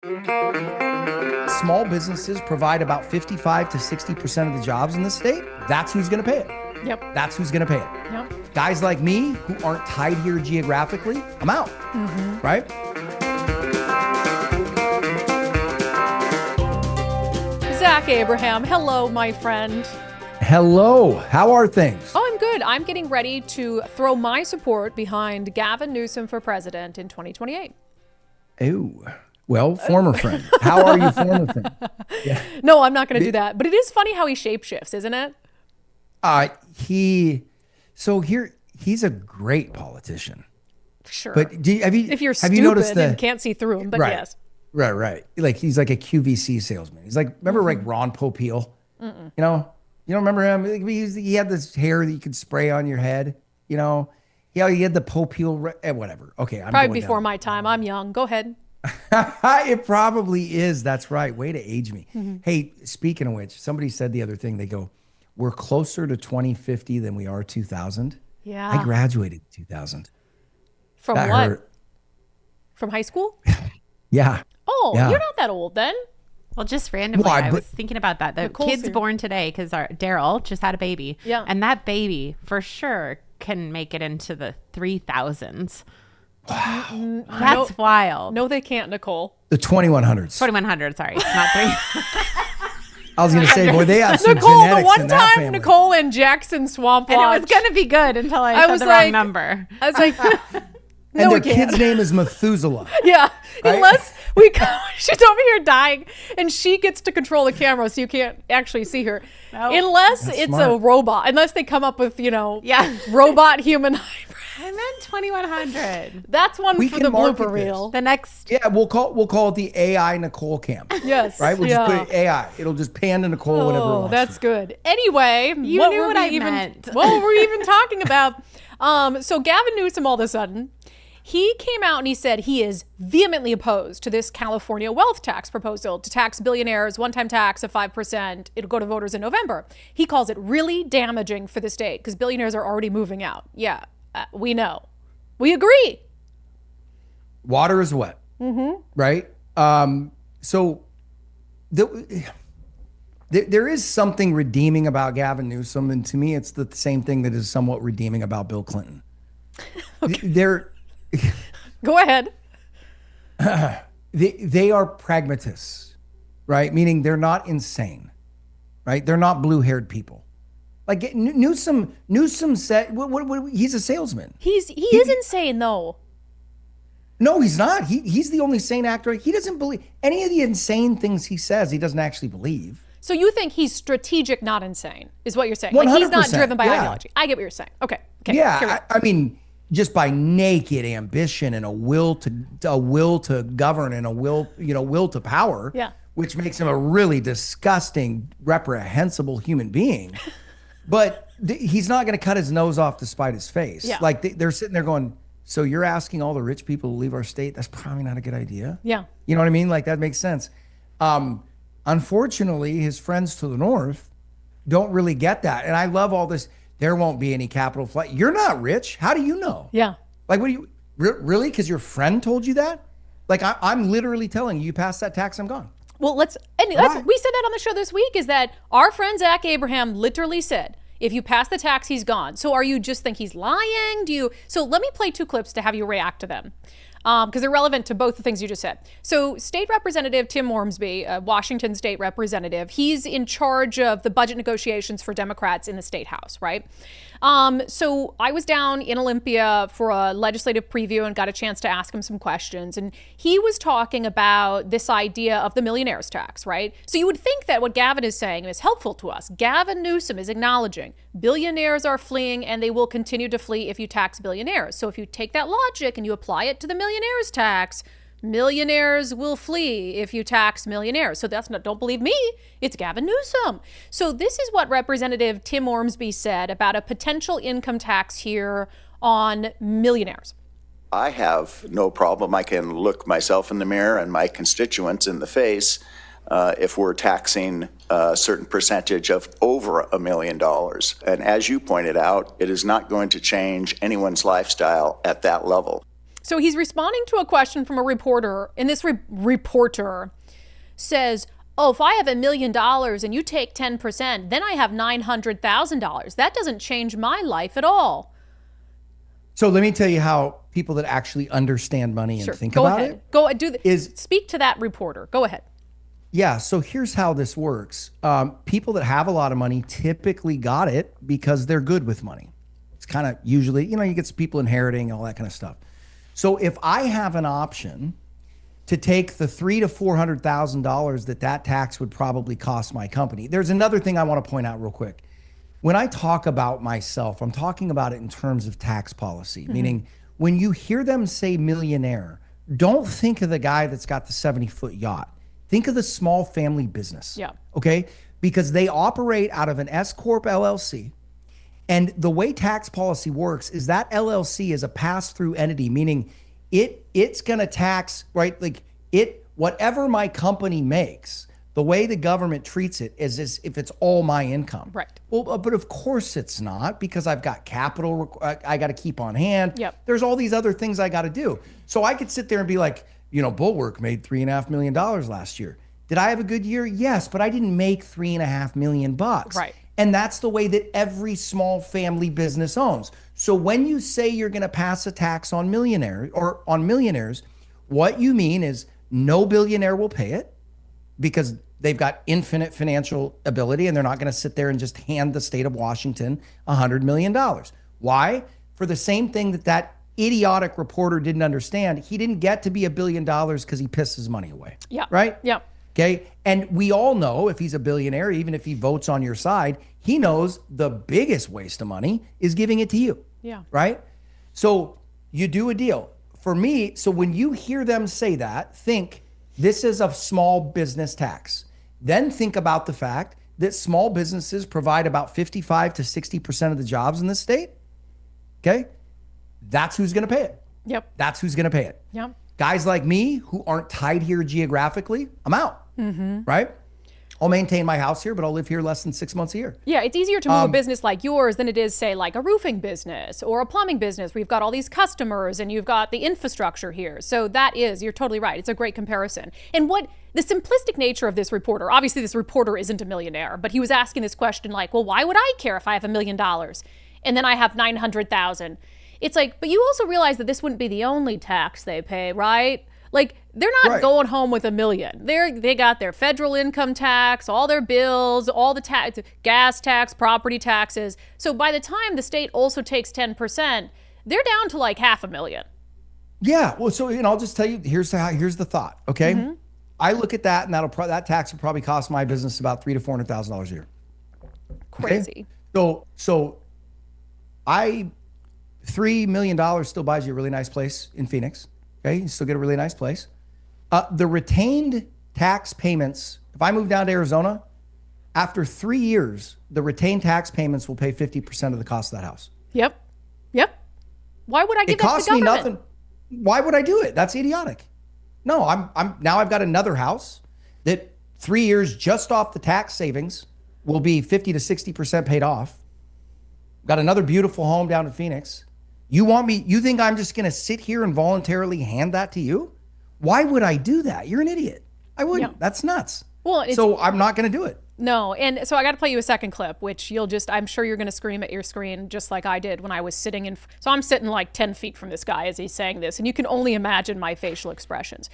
Small businesses provide about 55 to 60% of the jobs in the state. That's who's going to pay it. Yep. That's who's going to pay it. Yep. Guys like me who aren't tied here geographically, I'm out. Right? Zach Abraham, hello, my friend. Hello. How are things? Oh, I'm good. I'm getting ready to throw my support behind Gavin Newsom for president in 2028. Ooh. Well, former friend. How are you, former friend? Yeah. No, I'm not going to do that. But it is funny how he shapeshifts, isn't it? He's a great politician. Sure. But if you're stupid and can't see through him, but right, yes. Right. Like he's like a QVC salesman. He's like, remember like Ron Popeil? You don't remember him? He had this hair that you could spray on your head. He had the Popeil, whatever. Okay. I'm probably before my time. I'm young. Go ahead. It probably is. That's right. Way to age me. Hey, speaking of which, somebody said the other thing. They go, we're closer to 2050 than we are 2000. Yeah. I graduated in 2000. From that what? Hurt. From high school? Yeah. Oh, yeah. You're not that old then. Well, just randomly, I was thinking about that. The kid's born today because our Daryl just had a baby. Yeah. And that baby, for sure, can make it into the 3000s. Wow. That's wild. No, they can't, Nicole. The 2100s. 2100, sorry. Not 3. I was going to say, boy, they have some Nicole, genetics the one in that time family. Nicole and Jackson Swamp And Lodge. it was going to be good until I said the wrong number. I was like, And no, their kid's name is Methuselah. Yeah, right? unless she's over here dying and she gets to control the camera so you can't actually see her. Nope. Unless That's it's smart. a robot. Unless they come up with, robot human hybrid. I meant 2100. That's one We for can the market blooper this. reel. The next. Yeah, we'll call it the AI Nicole cam. Yes. Right? We'll just put it AI. It'll just pan to Nicole whenever it Oh, wants that's to. good. Anyway, You what knew were what we I even meant. what were we even talking about? So Gavin Newsom all of a sudden, he came out and he said he is vehemently opposed to this California wealth tax proposal to tax billionaires, one-time tax of 5%. It'll go to voters in November. He calls it really damaging for the state because billionaires are already moving out. Yeah, we know. We agree. Water is wet. Right? So there is something redeeming about Gavin Newsom. And to me, it's the same thing that is somewhat redeeming about Bill Clinton. Go ahead. They are pragmatists, right? Meaning they're not insane, right? They're not blue-haired people. Like Newsom said, he's a salesman. He is insane though. No, he's not. He's the only sane actor. He doesn't believe any of the insane things he says. He doesn't actually believe. So you think he's strategic, not insane, is what you're saying? 100%, Like he's not driven by yeah. ideology. I get what you're saying. Okay. Yeah, I mean, just by naked ambition and a will to govern and a will to power. Yeah. Which makes him a really disgusting, reprehensible human being. But he's not going to cut his nose off to spite his face. Yeah. Like they're sitting there going, so you're asking all the rich people to leave our state? That's probably not a good idea. Yeah. You know what I mean? Like that makes sense. Unfortunately, his friends to the north don't really get that. And I love all this. There won't be any capital flight. You're not rich. How do you know? Yeah. Like, what do you really? Because your friend told you that? Like, I'm literally telling you pass that tax, I'm gone. Well, we said that on the show this week, is that our friend Zach Abraham literally said, if you pass the tax, he's gone. So are you just think he's lying? So let me play 2 clips to have you react to them. Because they're relevant to both the things you just said. So State Representative Tim Ormsby, Washington State Representative, he's in charge of the budget negotiations for Democrats in the State House, right? So I was down in Olympia for a legislative preview and got a chance to ask him some questions. And he was talking about this idea of the millionaires tax, right? So you would think that what Gavin is saying is helpful to us. Gavin Newsom is acknowledging billionaires are fleeing and they will continue to flee if you tax billionaires. So if you take that logic and you apply it to the millionaires tax, millionaires will flee if you tax millionaires. So don't believe me, it's Gavin Newsom. So this is what Representative Tim Ormsby said about a potential income tax here on millionaires. I have no problem. I can look myself in the mirror and my constituents in the face if we're taxing a certain percentage of over $1 million. And as you pointed out, it is not going to change anyone's lifestyle at that level. So he's responding to a question from a reporter, and this reporter says, oh, if I have $1 million and you take 10%, then I have $900,000. That doesn't change my life at all. So let me tell you how people that actually understand money and think about it. Go ahead. Speak to that reporter. Go ahead. Yeah. So here's how this works. People that have a lot of money typically got it because they're good with money. It's kind of usually, you get some people inheriting all that kind of stuff. So if I have an option to take the $300,000 to $400,000 that tax would probably cost my company. There's another thing I want to point out real quick. When I talk about myself, I'm talking about it in terms of tax policy, meaning when you hear them say millionaire, don't think of the guy that's got the 70-foot yacht. Think of the small family business. Yeah. Okay? Because they operate out of an S-Corp LLC. And the way tax policy works is that LLC is a pass-through entity, meaning it's going to tax, right? Whatever my company makes, the way the government treats it is as if it's all my income. Right. Well, but of course it's not, because I've got capital I got to keep on hand. Yep. There's all these other things I got to do. So I could sit there and be like, Bulwark made $3.5 million last year. Did I have a good year? Yes, but I didn't make $3.5 million. Right. And that's the way that every small family business owns. So when you say you're going to pass a tax on millionaires, what you mean is no billionaire will pay it because they've got infinite financial ability and they're not going to sit there and just hand the state of Washington $100 million. Why? For the same thing that idiotic reporter didn't understand. He didn't get to be $1 billion because he pissed his money away. Yeah. Right? Yeah. Okay. And we all know if he's a billionaire, even if he votes on your side, he knows the biggest waste of money is giving it to you. Yeah. Right? So you do a deal. For me, so when you hear them say that, think this is a small business tax. Then think about the fact that small businesses provide about 55 to 60% of the jobs in this state. Okay? That's who's going to pay it. Yep. That's who's going to pay it. Yep. Guys like me who aren't tied here geographically, I'm out. Right? I'll maintain my house here, but I'll live here less than 6 months a year. Yeah, it's easier to move a business like yours than it is, say, like a roofing business or a plumbing business where you've got all these customers and you've got the infrastructure here. So you're totally right. It's a great comparison. And what the simplistic nature of this reporter, obviously this reporter isn't a millionaire, but he was asking this question like, well, why would I care if I have $1 million and then I have 900,000? It's like, but you also realize that this wouldn't be the only tax they pay, right? Like, they're not going home with $1 million. They got their federal income tax, all their bills, all the tax, gas tax, property taxes. So by the time the state also takes 10%, they're down to like $500,000. Yeah. Well, so I'll just tell you, here's the thought. Okay. I look at that, and that tax will probably cost my business about $300,000 to $400,000 a year. Crazy. Okay? So $3 million still buys you a really nice place in Phoenix. Okay, you still get a really nice place. The retained tax payments, if I move down to Arizona, after 3 years, the retained tax payments will pay 50% of the cost of that house. Yep. Why would I give that to the government? It costs me nothing. Why would I do it? That's idiotic. No, now I've got another house that 3 years just off the tax savings will be 50 to 60% paid off. Got another beautiful home down in Phoenix. You think I'm just going to sit here and voluntarily hand that to you? Why would I do that? You're an idiot. I wouldn't. Yeah. That's nuts. Well, so I'm not going to do it. No. And so I got to play you a second clip, which I'm sure you're going to scream at your screen just like I did when I was sitting so I'm sitting like 10 feet from this guy as he's saying this, and you can only imagine my facial expressions.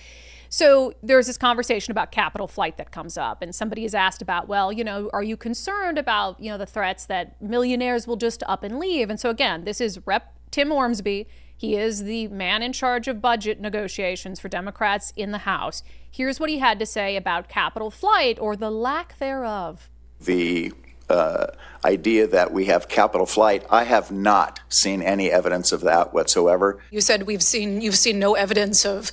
So there's this conversation about capital flight that comes up, and somebody is asked about, well, are you concerned about, the threats that millionaires will just up and leave? And so again, this is Rep. Tim Ormsby. He is the man in charge of budget negotiations for Democrats in the House. Here's what he had to say about capital flight, or the lack thereof. The idea that we have capital flight, I have not seen any evidence of that whatsoever. You said you've seen no evidence of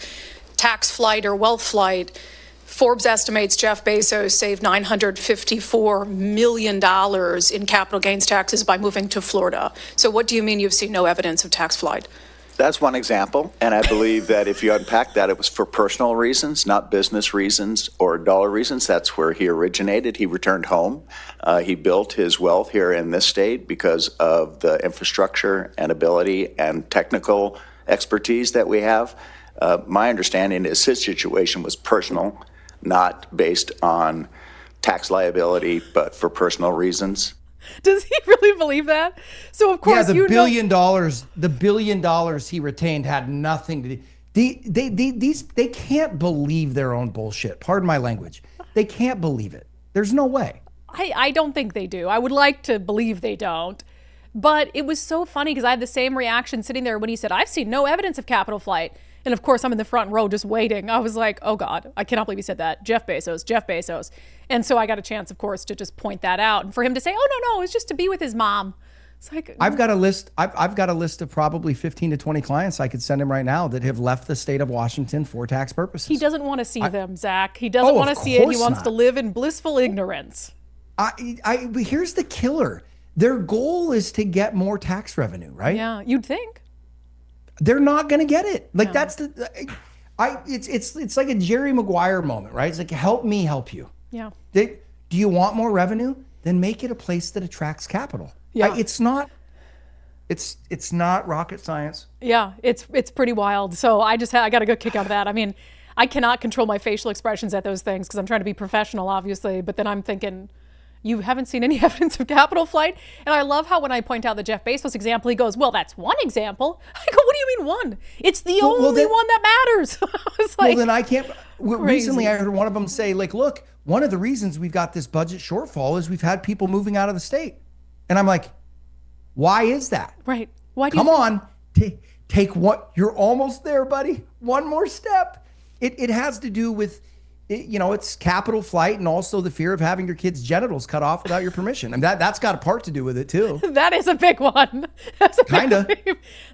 tax flight or wealth flight. Forbes estimates Jeff Bezos saved $954 million in capital gains taxes by moving to Florida. So what do you mean you've seen no evidence of tax flight? That's one example, and I believe that if you unpack that, it was for personal reasons, not business reasons or dollar reasons. That's where he originated. He returned home. He built his wealth here in this state because of the infrastructure and ability and technical expertise that we have. My understanding is his situation was personal, not based on tax liability, but for personal reasons. Does he really believe that? So of course, the $1 billion he retained had nothing to do. They can't believe their own bullshit. Pardon my language. They can't believe it. There's no way. I don't think they do. I would like to believe they don't. But it was so funny because I had the same reaction sitting there when he said, I've seen no evidence of capital flight. And of course, I'm in the front row just waiting. I was like, oh God, I cannot believe he said that. Jeff Bezos. And so I got a chance, of course, to just point that out. And for him to say, oh, no, it's just to be with his mom. It's like, I've got a list. I've got a list of probably 15 to 20 clients I could send him right now that have left the state of Washington for tax purposes. He doesn't want to see them, Zach. He doesn't want to see it. He wants to live in blissful ignorance. Here's the killer. Their goal is to get more tax revenue, right? Yeah, you'd think. They're not going to get it. Like that's it's like a Jerry Maguire moment, right? It's like, help me help you. Yeah. Do you want more revenue? Then make it a place that attracts capital. Yeah. It's not rocket science. Yeah, it's pretty wild. So I got a good kick out of that. I mean, I cannot control my facial expressions at those things because I'm trying to be professional, obviously. But then I'm thinking, you haven't seen any evidence of capital flight? And I love how when I point out the Jeff Bezos example, he goes, well, that's one example. I go, what do you mean one? It's the only one that matters. I was like, well, then I can't. Crazy. Recently, I heard one of them say, like, look, one of the reasons we've got this budget shortfall is we've had people moving out of the state. And I'm like, why is that? Right. Why do Come on, take what, you're almost there, buddy. One more step. It has to do with, it's capital flight and also the fear of having your kids' genitals cut off without your permission. And that's got a part to do with it too. That is a big one. That's a Kinda.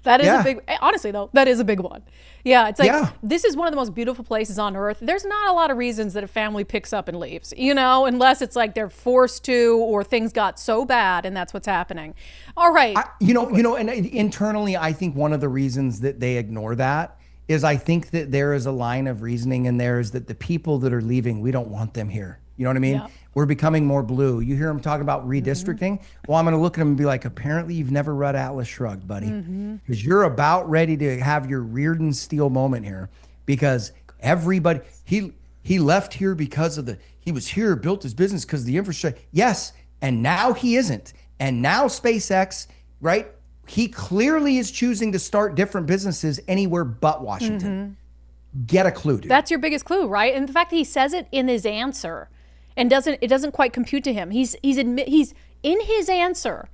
That is a big, honestly though, that is a big one. Yeah, it's like, Yeah. This is one of the most beautiful places on earth. There's not a lot of reasons that a family picks up and leaves, unless it's like they're forced to or things got so bad and that's what's happening. All right. And internally, I think one of the reasons that they ignore that is I think that there is a line of reasoning in there is that the people that are leaving, we don't want them here. You know what I mean? Yeah. We're becoming more blue. You hear them talk about redistricting. Mm-hmm. Well, I'm going to look at them and be like, apparently you've never read Atlas Shrugged, buddy. Because you're about ready to have your Reardon Steele moment here. Because everybody, he left here because of he was here, built his business because of the infrastructure. Yes, and now he isn't. And now SpaceX, right? He clearly is choosing to start different businesses anywhere but Washington. Get a clue, dude. That's your biggest clue, right? And the fact that he says it in his answer and it doesn't quite compute to him. He's in his answer.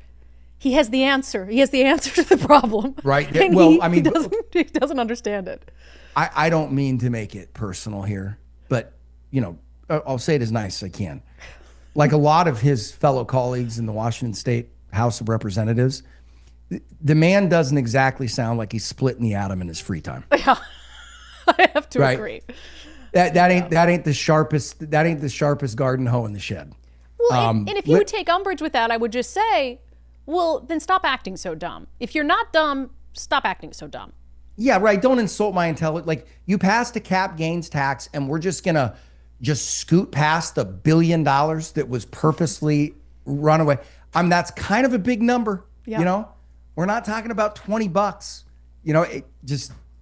He has the answer. He has the answer to the problem. Right. And well, he doesn't understand it. I don't mean to make it personal here, but I'll say it as nice as I can. Like a lot of his fellow colleagues in the Washington State House of Representatives, the man doesn't exactly sound like he's splitting the atom in his free time. Yeah, I have to agree. That ain't the sharpest garden hoe in the shed. Well, and if you would take umbrage with that, I would just say, well, then stop acting so dumb. If you're not dumb, stop acting so dumb. Yeah, right. Don't insult my intelligence. Like, you passed a cap gains tax, and we're just gonna scoot past the $1 billion that was purposely run away. That's kind of a big number. Yeah. We're not talking about $20.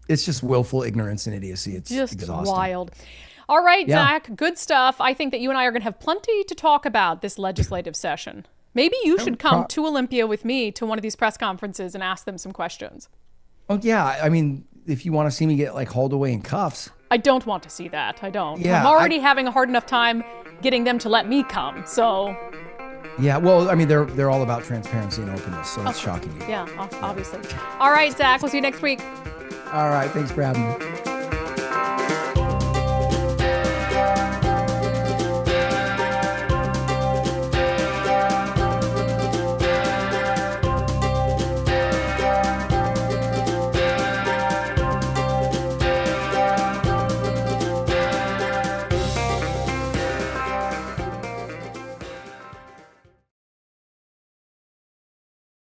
It's just willful ignorance and idiocy. It's just exhausting. Wild. All right, Yeah. Zach, good stuff. I think that you and I are going to have plenty to talk about this legislative session. Maybe you should come to Olympia with me to one of these press conferences and ask them some questions. Oh yeah, I mean, if you want to see me get hauled away in cuffs. I don't want to see that. I don't. Yeah, I'm already having a hard enough time getting them to let me come. So. Yeah, well, I mean, they're all about transparency and openness, so it's shocking you. Yeah, obviously. All right, Zach, we'll see you next week. All right, thanks for having me.